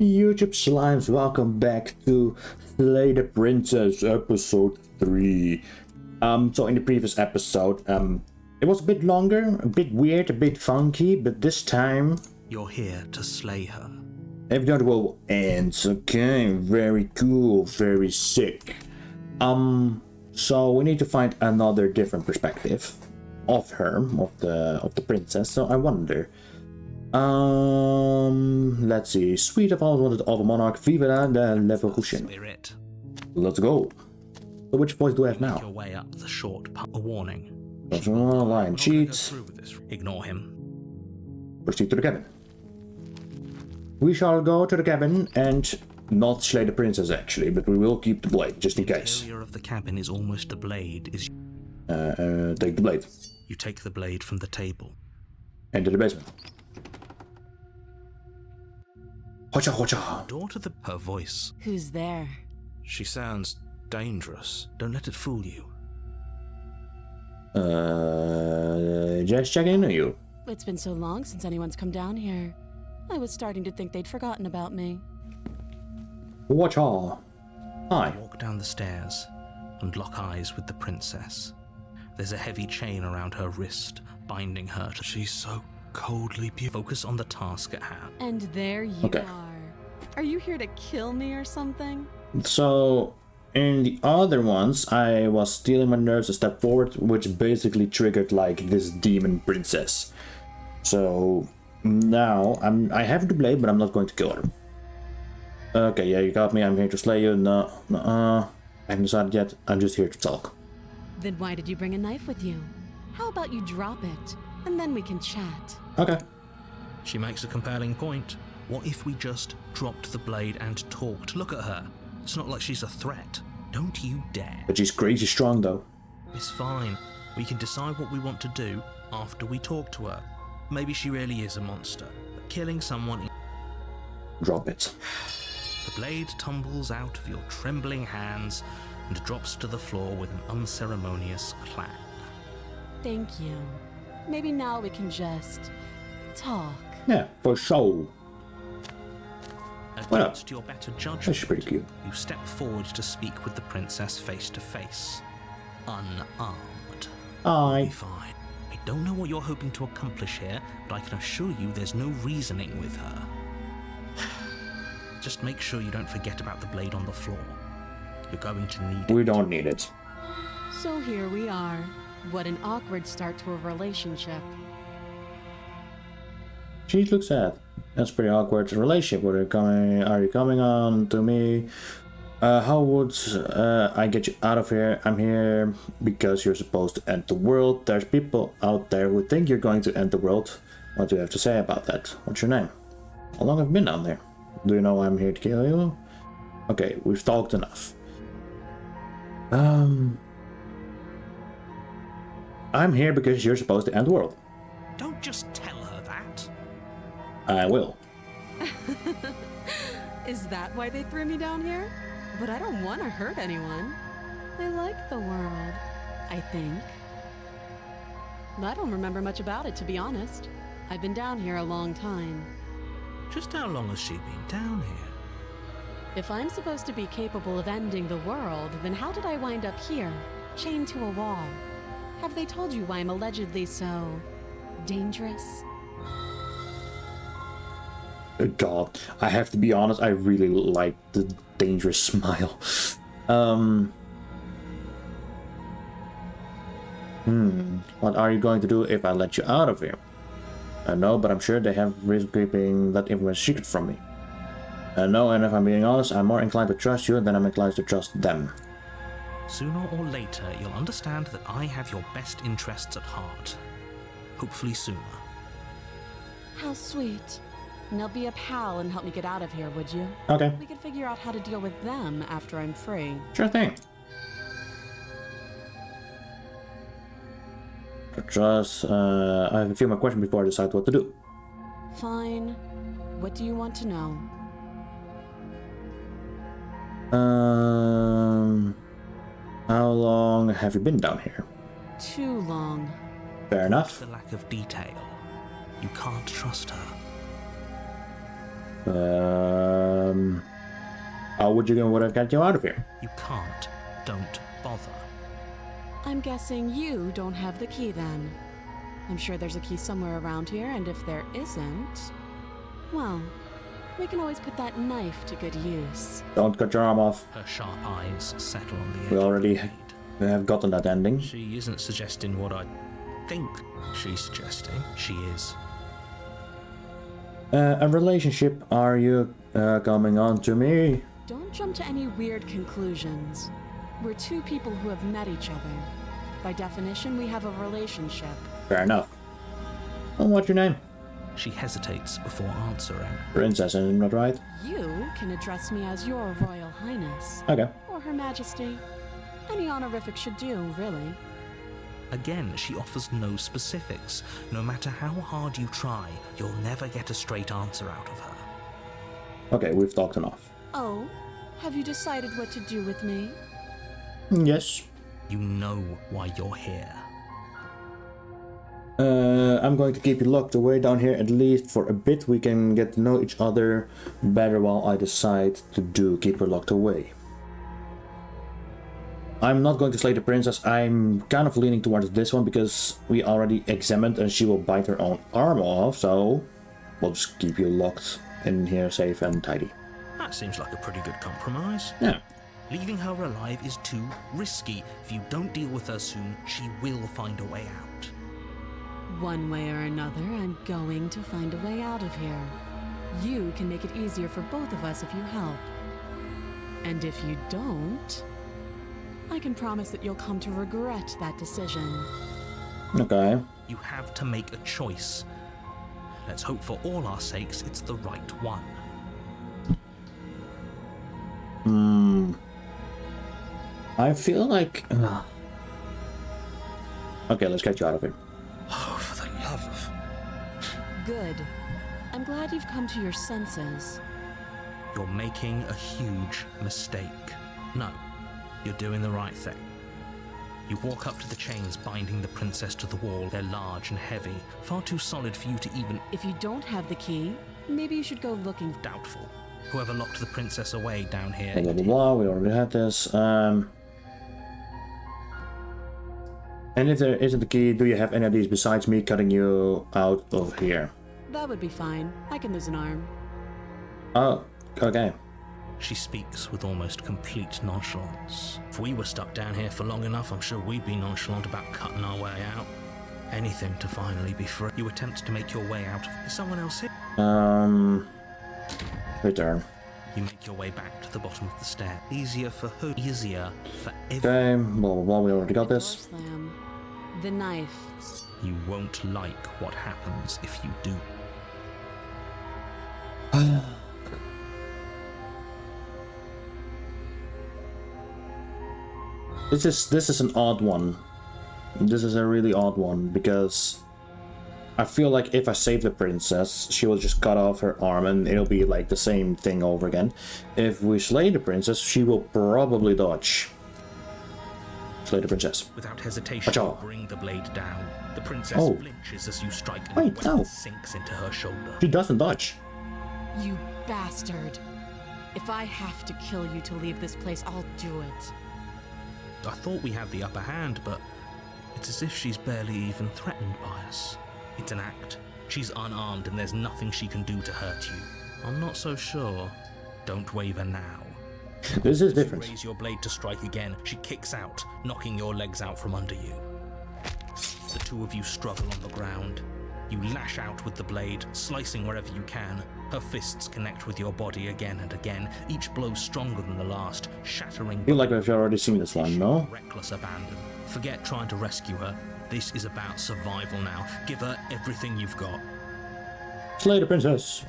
YouTube Slimes, welcome back to Slay the Princess episode 3. So in the previous episode, it was a bit longer, a bit weird, a bit funky, but this time you're here to slay her. Everything will end. Okay, very cool, very sick. So we need to find another different perspective of her, of the princess. So I wonder. Let's see. Suite of all wanted of a monarch, viva la revolution. Spirit. Let's go. So which voice do I have now? Make your way up the short a warning. Line cheats. Ignore him. Proceed to the cabin. We shall go to the cabin and not slay the princess actually, but we will keep the blade just in case. The interior of the cabin is almost the blade. Take the blade. You take the blade from the table. Enter the basement. Hocha hocha. Door to her voice. Who's there? She sounds dangerous. Don't let it fool you. Just checking on you. It's been so long since anyone's come down here. I was starting to think they'd forgotten about me. Watch all. Hi. Walk down the stairs and lock eyes with the princess. There's a heavy chain around her wrist, binding her to... She's so coldly beautiful. Focus on the task at hand. And there you are. Are you here to kill me or something? So, in the other ones, I was stealing my nerves a step forward, which basically triggered like this demon princess. So now I have the blade, but I'm not going to kill her. Okay, yeah, you got me. I'm here to slay you. No, I haven't decided yet. I'm just here to talk. Then why did you bring a knife with you? How about you drop it, and then we can chat? Okay. She makes a compelling point. What if we just dropped the blade and talked? Look at her. It's not like she's a threat. Don't you dare. But she's crazy strong, though. It's fine. We can decide what we want to do after we talk to her. Maybe she really is a monster, but killing someone... Drop it. The blade tumbles out of your trembling hands and drops to the floor with an unceremonious clang. Thank you. Maybe now we can just... talk. Yeah, for sure. Against your better judgment, that's pretty cute. You step forward to speak with the princess face to face. Unarmed. Hi. You'll be fine. I don't know what you're hoping to accomplish here, but I can assure you there's no reasoning with her. Just make sure you don't forget about the blade on the floor. You're going to need it. We don't need it. So here we are. What an awkward start to a relationship. She looks sad. That's pretty awkward relationship. Are you coming on to me? How would I get you out of here? I'm here because you're supposed to end the world. There's people out there who think you're going to end the world. What do you have to say about that? What's your name? How long have you been down there? Do you know I'm here to kill you? Okay, we've talked enough. I'm here because you're supposed to end the world. Don't just tell her that. I will. Is that why they threw me down here? But I don't want to hurt anyone. I like the world, I think. I don't remember much about it, to be honest. I've been down here a long time. Just how long has she been down here? If I'm supposed to be capable of ending the world, then how did I wind up here, chained to a wall? Have they told you why I'm allegedly so... dangerous? God, I have to be honest, I really like the dangerous smile. What are you going to do if I let you out of here? I know, but I'm sure they have risk keeping that information secret from me. I know, and if I'm being honest, I'm more inclined to trust you than I'm inclined to trust them. Sooner or later, you'll understand that I have your best interests at heart. Hopefully sooner. How sweet. Now be a pal and help me get out of here, would you? Okay. We could figure out how to deal with them after I'm free. Sure thing. Just, I have a few more questions before I decide what to do. Fine. What do you want to know? How long have you been down here? Too long. Fair enough. The lack of detail. You can't trust her. How would you want to get you out of here? You can't. Don't bother. I'm guessing you don't have the key then. I'm sure there's a key somewhere around here, and if there isn't, well, we can always put that knife to good use. Don't cut your arm off. Her sharp eyes settle on the edge We of already the blade. have gotten that ending. She isn't suggesting what I think she's suggesting. She is. A relationship, are you coming on to me? Don't jump to any weird conclusions. We're two people who have met each other. By definition, we have a relationship. Fair enough. Well, what's your name? She hesitates before answering. Princess, isn't that right? You can address me as your Royal Highness. Okay. Or Her Majesty. Any honorific should do, really. Again, she offers no specifics. No matter how hard you try, you'll never get a straight answer out of her. Okay, we've talked enough. Oh, have you decided what to do with me? Yes. You know why you're here. I'm going to keep you locked away down here at least for a bit. We can get to know each other better while I decide to keep her locked away. I'm not going to slay the princess. I'm kind of leaning towards this one because we already examined and she will bite her own arm off, so we'll just keep you locked in here safe and tidy. That seems like a pretty good compromise. Yeah. Leaving her alive is too risky. If you don't deal with her soon, she will find a way out. One way or another, I'm going to find a way out of here. You can make it easier for both of us if you help. And if you don't, I can promise that you'll come to regret that decision. Okay. You have to make a choice. Let's hope for all our sakes it's the right one. I feel like... Okay, let's get you out of here. Oh, for the love of... Good. I'm glad you've come to your senses. You're making a huge mistake. No, you're doing the right thing. You walk up to the chains binding the princess to the wall. They're large and heavy, far too solid for you to even... If you don't have the key, maybe you should go looking. Doubtful. Whoever locked the princess away down here... Blah, blah, blah, we already had this. And if there isn't a key, do you have any of these besides me cutting you out of here? That would be fine. I can lose an arm. Oh, okay. She speaks with almost complete nonchalance. If we were stuck down here for long enough, I'm sure we'd be nonchalant about cutting our way out. Anything to finally be free. You attempt to make your way out. Is someone else here? Return. You make your way back to the bottom of the stair. Easier for who? Easier for everyone. Okay, blah, blah, blah, we already got Door this. slam. The knife. You won't like what happens if you do. This is an odd one. This is a really odd one because I feel like if I save the princess, she will just cut off her arm and it'll be like the same thing over again. If we slay the princess, she will probably dodge. Slay the princess. Without hesitation, you bring the blade down. The princess flinches as you strike and Wait, the no. weapon sinks into her shoulder. She doesn't dodge. You bastard. If I have to kill you to leave this place, I'll do it. I thought we had the upper hand, but it's as if she's barely even threatened by us. It's an act. She's unarmed and there's nothing she can do to hurt you. I'm not so sure. Don't waver now. This is different. You raise your blade to strike again. She kicks out, knocking your legs out from under you. The two of you struggle on the ground. You lash out with the blade, slicing wherever you can. Her fists connect with your body again and again, each blow stronger than the last, shattering... I feel like we've already seen this one, no? Reckless abandon. Forget trying to rescue her. This is about survival now. Give her everything you've got. Slay the princess!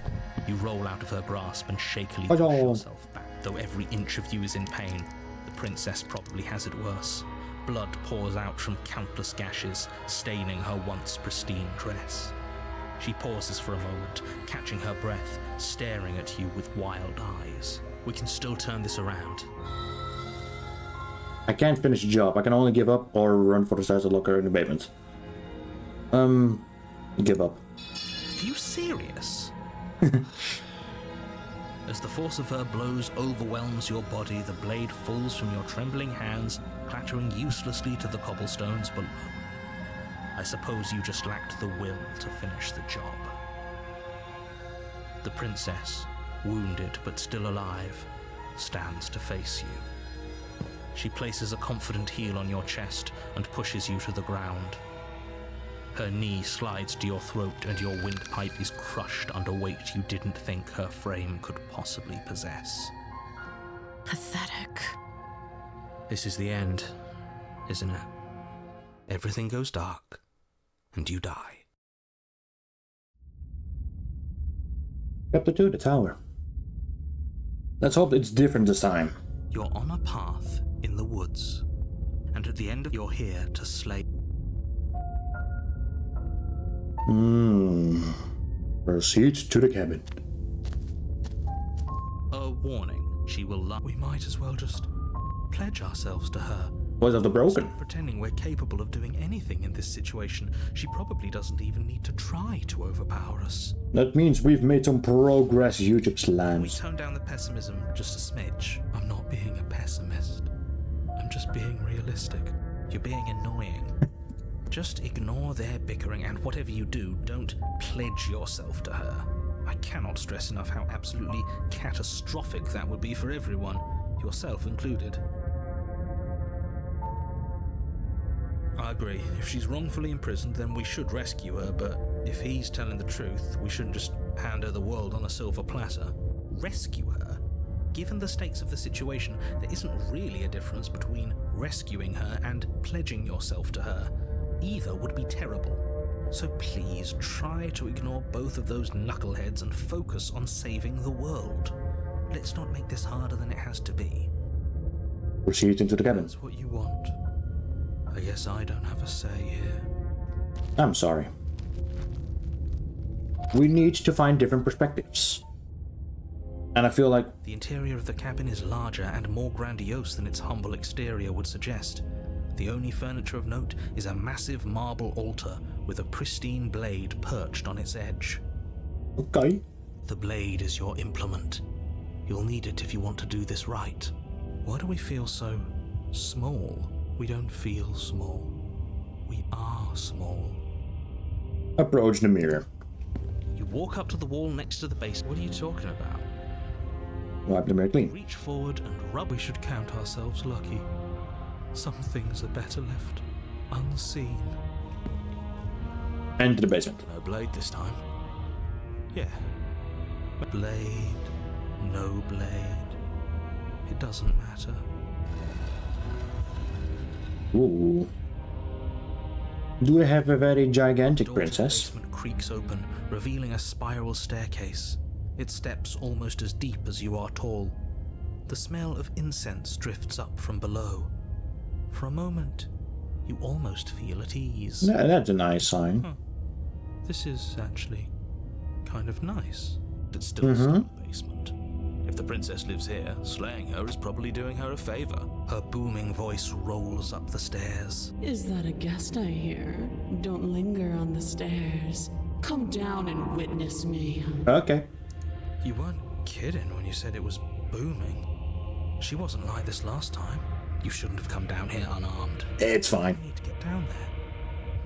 You roll out of her grasp and shakily Oh, push no. yourself back. Though every inch of you is in pain, the princess probably has it worse. Blood pours out from countless gashes, staining her once pristine dress. She pauses for a moment, catching her breath, staring at you with wild eyes. We can still turn this around. I can't finish the job. I can only give up or run for the stairs to locker in the basement. Give up. Are you serious? As the force of her blows overwhelms your body, the blade falls from your trembling hands, clattering uselessly to the cobblestones below. I suppose you just lacked the will to finish the job. The princess, wounded but still alive, stands to face you. She places a confident heel on your chest and pushes you to the ground. Her knee slides to your throat and your windpipe is crushed under weight you didn't think her frame could possibly possess. Pathetic. This is the end, isn't it? Everything goes dark, and you die. Chapter 2, the tower. Let's hope it's different this time. You're on a path in the woods, and at the end of you're here to slay. Proceed to the cabin. A warning, she will lie. We might as well just pledge ourselves to her. Voice of the Broken. Stop pretending we're capable of doing anything in this situation. She probably doesn't even need to try to overpower us. That means we've made some progress, YouTube We slams. tone down the pessimism just a smidge. I'm not being a pessimist. I'm just being realistic. You're being annoying. Just ignore their bickering, and whatever you do, don't pledge yourself to her. I cannot stress enough how absolutely catastrophic that would be for everyone, yourself included. I agree. If she's wrongfully imprisoned, then we should rescue her, but if he's telling the truth, we shouldn't just hand her the world on a silver platter. Rescue her? Given the stakes of the situation, there isn't really a difference between rescuing her and pledging yourself to her. Either would be terrible. So please try to ignore both of those knuckleheads and focus on saving the world. Let's not make this harder than it has to be. Proceed into the cabin. That's what you want. I guess I don't have a say here. I'm sorry. We need to find different perspectives. And I feel like The interior of the cabin is larger and more grandiose than its humble exterior would suggest. The only furniture of note is a massive marble altar with a pristine blade perched on its edge. okay. The blade is your implement. You'll need it if you want to do this right. Why do we feel so small? We don't feel small. We are small. Approach the mirror. You walk up to the wall next to the base. What are you talking about? Wipe the mirror clean. Reach forward and rub. We should count ourselves lucky. Some things are better left unseen. Enter the basement. No blade this time. Yeah. Blade, no blade. It doesn't matter. Ooh. Do we have a very gigantic Door to the princess? basement creaks open, revealing a spiral staircase. Its steps almost as deep as you are tall. The smell of incense drifts up from below. For a moment, you almost feel at ease. That's a nice sign. This is actually kind of nice. It's still a small basement. If the princess lives here, slaying her is probably doing her a favor. Her booming voice rolls up the stairs. Is that a guest I hear? Don't linger on the stairs. Come down and witness me. Okay. You weren't kidding when you said it was booming. She wasn't like this last time. You shouldn't have come down here unarmed. It's fine. We need to get down there.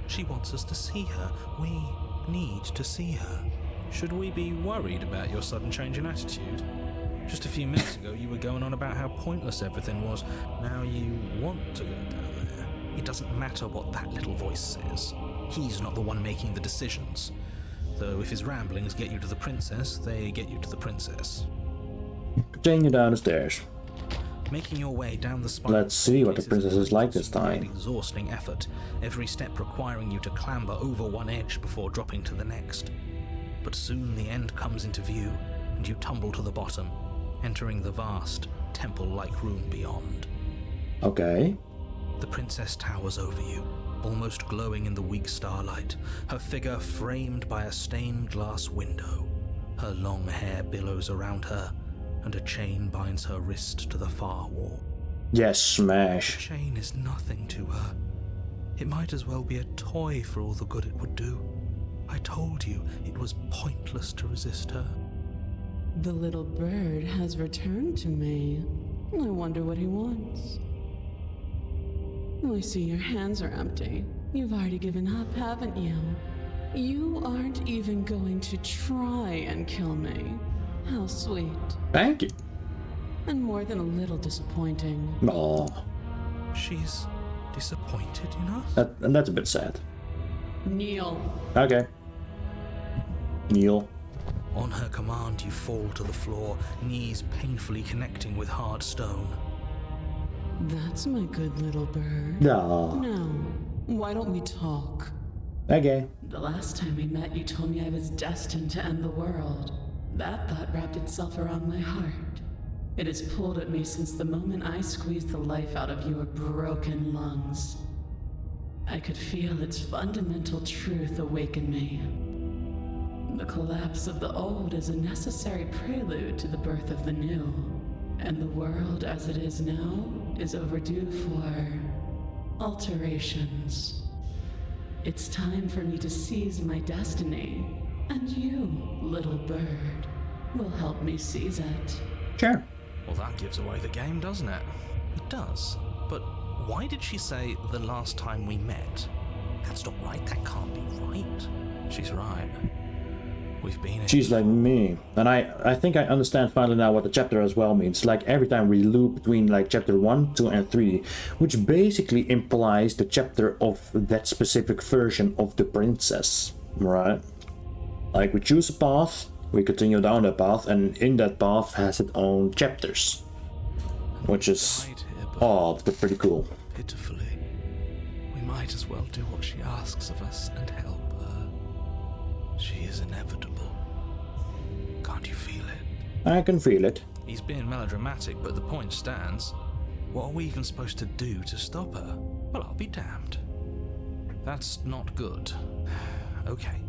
She wants us to see her. We need to see her. Should we be worried about your sudden change in attitude? Just a few minutes ago, you were going on about how pointless everything was. Now you want to go down there. It doesn't matter what that little voice says. He's not the one making the decisions. Though if his ramblings get you to the princess, they get you to the princess. Continue down the stairs. Making your way down the spiral. Let's see what the princess is like this time. An exhausting effort, every step requiring you to clamber over one edge before dropping to the next. But soon the end comes into view, and you tumble to the bottom, entering the vast, temple-like room beyond. Okay. The princess towers over you, almost glowing in the weak starlight, her figure framed by a stained glass window. Her long hair billows around her, and a chain binds her wrist to the far wall. Yes, The smash. chain is nothing to her. It might as well be a toy for all the good it would do. I told you it was pointless to resist her. The little bird has returned to me. I wonder what he wants. I see your hands are empty. You've already given up, haven't you? You aren't even going to try and kill me. How sweet. Thank you. And more than a little disappointing. Oh, She's disappointed in us? that's a bit sad. Kneel. Okay. Kneel. On her command, you fall to the floor, knees painfully connecting with hard stone. That's my good little bird. No. Now, why don't we talk? Okay. The last time we met, you told me I was destined to end the world. That thought wrapped itself around my heart. It has pulled at me since the moment I squeezed the life out of your broken lungs. I could feel its fundamental truth awaken me. The collapse of the old is a necessary prelude to the birth of the new, and the world as it is now is overdue for alterations. It's time for me to seize my destiny, and you, little bird, will help me seize it. Sure. Well, that gives away the game, doesn't it? It does. But why did she say the last time we met? That's not right. That can't be right. She's right. We've been in... She's like me. And I think I understand finally now what the chapter as well means. Like every time we loop between like chapter 1, 2 and 3, which basically implies the chapter of that specific version of the princess, right? Like we choose a path, we continue down that path, and in that path has its own chapters. Which is odd, but pretty cool. Pitifully. We might as well do what she asks of us and help her. She is inevitable. Can't you feel it? I can feel it. He's being melodramatic, but the point stands. What are we even supposed to do to stop her? Well, I'll be damned. That's not good. Okay.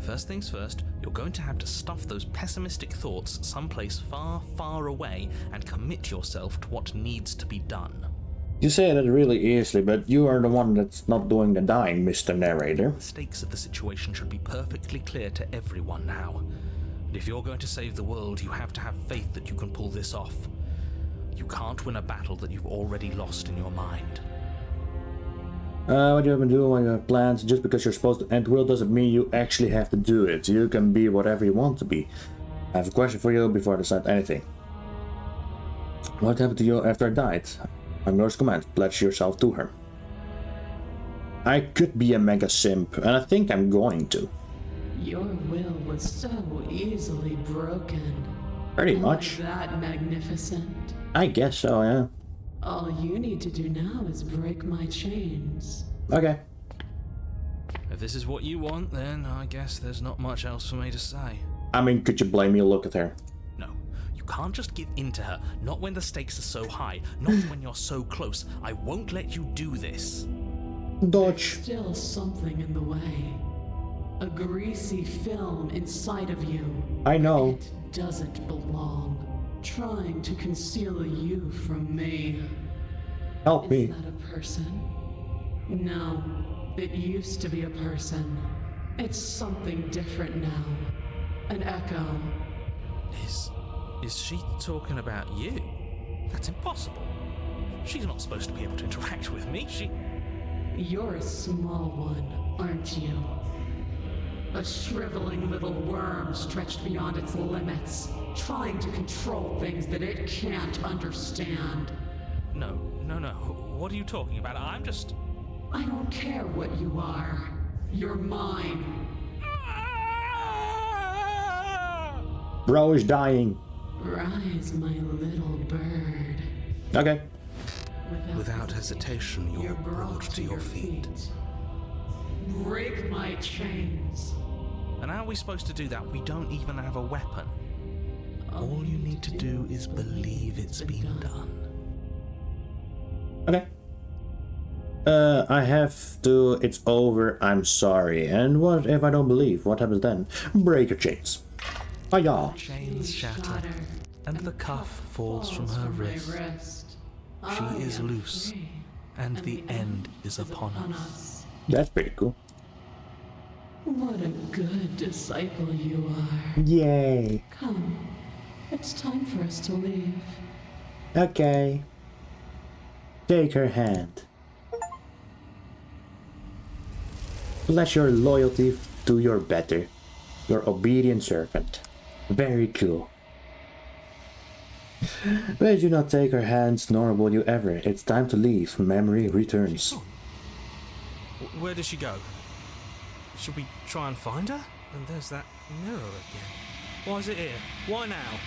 First things first, you're going to have to stuff those pessimistic thoughts someplace far, far away and commit yourself to what needs to be done. You say that really easily, but you are the one that's not doing the dying, Mr. Narrator. The stakes of the situation should be perfectly clear to everyone now. And if you're going to save the world, you have to have faith that you can pull this off. You can't win a battle that you've already lost in your mind. What you have been doing, what you have plans, just because you're supposed to end the world doesn't mean you actually have to do it. You can be whatever you want to be. I have a question for you before I decide anything. What happened to you after I died? I'm yours command, pledge yourself to her. I could be a mega simp, and I think I'm going to. Your will was so easily broken. Pretty much. That magnificent. I guess so, yeah. All you need to do now is break my chains. Okay. If this is what you want, then I guess there's not much else for me to say. I mean, could you blame me? Look at her. No, you can't just give in to her. Not when the stakes are so high. Not when you're so close. I won't let you do this. Dodge. Still something in the way. A greasy film inside of you. I know. It doesn't belong. Trying to conceal you from me. Help me. Is that a person? No, it used to be a person. It's something different now. An echo. Is she talking about you? That's impossible. She's not supposed to be able to interact with me. You're a small one, aren't you? A shriveling little worm stretched beyond its limits, trying to control things that it can't understand. No. What are you talking about? I don't care what you are. You're mine. Bro is dying. Rise, my little bird. Okay. Without hesitation, you're brought to your feet. Break my chains. And how are we supposed to do that? We don't even have a weapon. All you need to do is believe it's been done. Okay. I have to. It's over. I'm sorry. And what if I don't believe? What happens then? Break your chains. Oh yeah. Chains shatter, and the cuff falls from her wrist. She is loose, and the end is upon us. That's pretty cool. What a good disciple you are. Yay. Come, It's time for us to leave. Okay. Take her hand. Pledge your loyalty to your better, your obedient servant. Very cool. But do not take her hands, nor will you ever. It's time to leave. Memory returns. Where does she go? Should we try and find her? And there's that mirror again. Why is it here? Why now?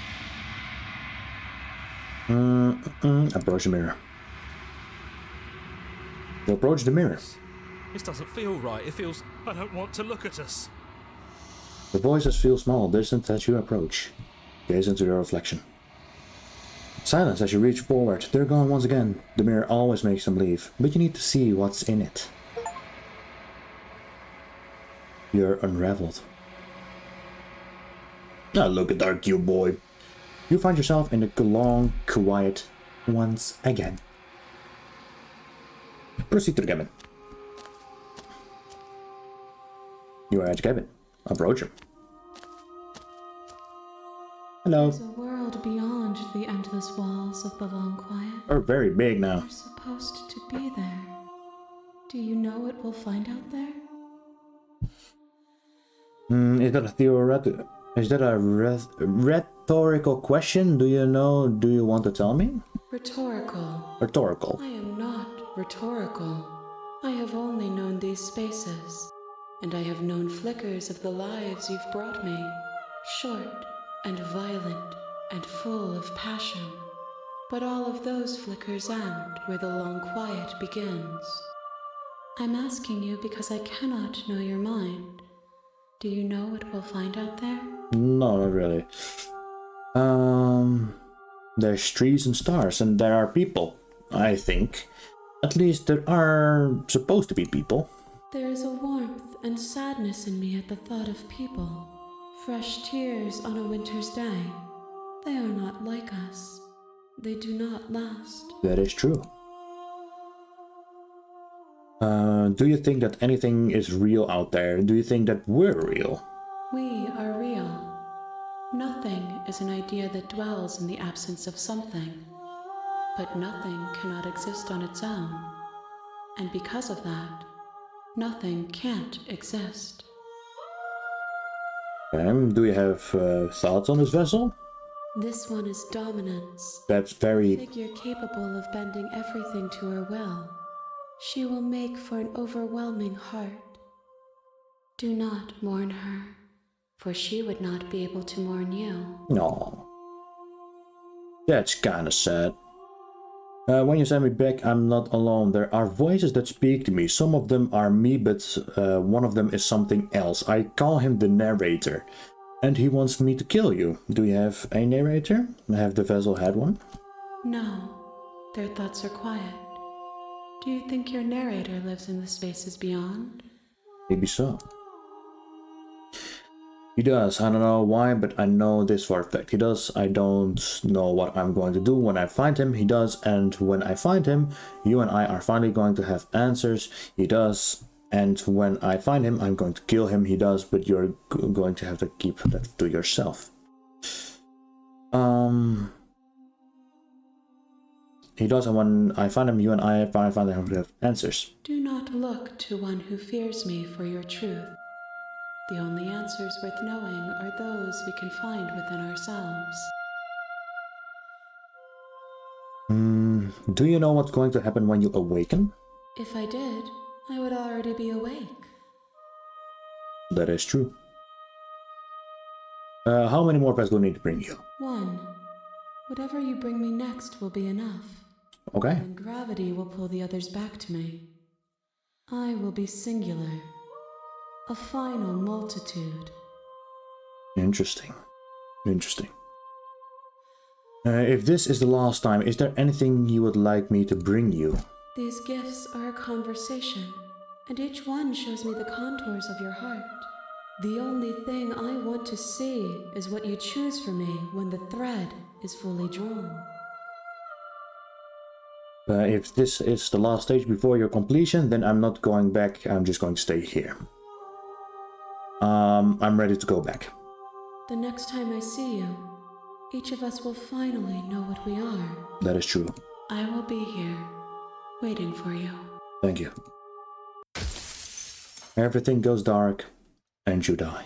Approach the mirror. You approach the mirror. This doesn't feel right. It feels... I don't want to look at us. The voices feel small, distant as you approach. Gaze into your reflection. Silence as you reach forward. They're gone once again. The mirror always makes them leave, but you need to see what's in it. You're unraveled. Now look at our cute boy. You find yourself in the long quiet once again. Proceed to the cabin. You are at the cabin. Approach him. Hello. There's a world beyond the endless walls of the long quiet. We're very big now. You're supposed to be there. Do you know what we'll find out there? Is that a theoretical? Is that a rhetorical question? Do you know? Do you want to tell me? Rhetorical. Rhetorical. I am not rhetorical. I have only known these spaces, and I have known flickers of the lives you've brought me. Short and violent and full of passion. But all of those flickers end where the long quiet begins. I'm asking you because I cannot know your mind. Do you know what we'll find out there? No, not really. There's trees and stars, and there are people, I think. At least there are supposed to be people. There is a warmth and sadness in me at the thought of people. Fresh tears on a winter's day. They are not like us. They do not last. That is true. Do you think that anything is real out there? Do you think that we're real? We are real. Nothing is an idea that dwells in the absence of something. But nothing cannot exist on its own. And because of that, nothing can't exist. Do you have thoughts on this vessel? This one is dominance. That's A very... figure capable of bending everything to her will. She will make for an overwhelming heart. Do not mourn her, for she would not be able to mourn you. No. That's kinda sad. When you send me back, I'm not alone. There are voices that speak to me. Some of them are me, but one of them is something else. I call him the narrator. And he wants me to kill you. Do you have a narrator? Have the vessel had one? No, their thoughts are quiet. Do you think your narrator lives in the spaces beyond? Maybe so. He does. I don't know why, but I know this for a fact. He does. I don't know what I'm going to do when I find him. He does. And when I find him, you and I are finally going to have answers. He does. And when I find him, I'm going to kill him. He does. But you're going to have to keep that to yourself. He does. And when I find him, you and I finally have answers. Do not look to one who fears me for your truth. The only answers worth knowing are those we can find within ourselves. Do you know what's going to happen when you awaken? If I did, I would already be awake. That is true. How many more pets do I need to bring you? One. Whatever you bring me next will be enough. Okay. And gravity will pull the others back to me. I will be singular. A final multitude. Interesting. Interesting. If this is the last time, is there anything you would like me to bring you? These gifts are a conversation, and each one shows me the contours of your heart. The only thing I want to see is what you choose for me when the thread is fully drawn. If this is the last stage before your completion, then I'm not going back. I'm just going to stay here. I'm ready to go back. The next time I see you, each of us will finally know what we are. That is true. I will be here, waiting for you. Thank you. Everything goes dark, and you die.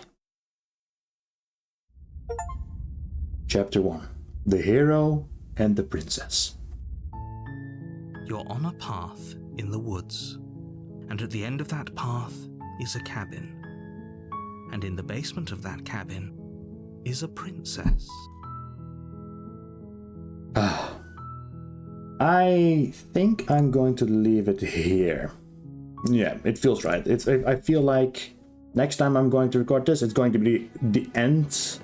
Chapter 1. The Hero and the Princess. You're on a path in the woods, and at the end of that path is a cabin. And in the basement of that cabin is a princess. I think I'm going to leave it here. Yeah, it feels right. I feel like next time I'm going to record this, it's going to be the end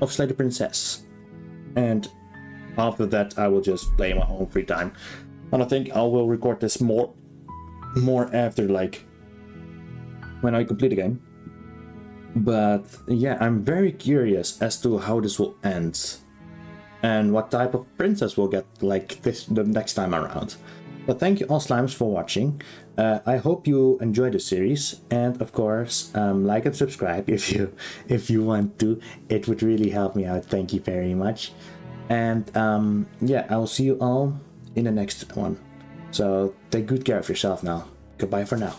of Slay the Princess. And after that, I will just play my own free time. And I think I will record this more after, like, when I complete the game. But yeah, I'm very curious as to how this will end. And what type of princess we'll get like this the next time around. But thank you all slimes for watching. I hope you enjoyed the series, and of course like and subscribe if you want to. It would really help me out. Thank you very much. And yeah, I will see you all in the next one. So take good care of yourself now. Goodbye for now.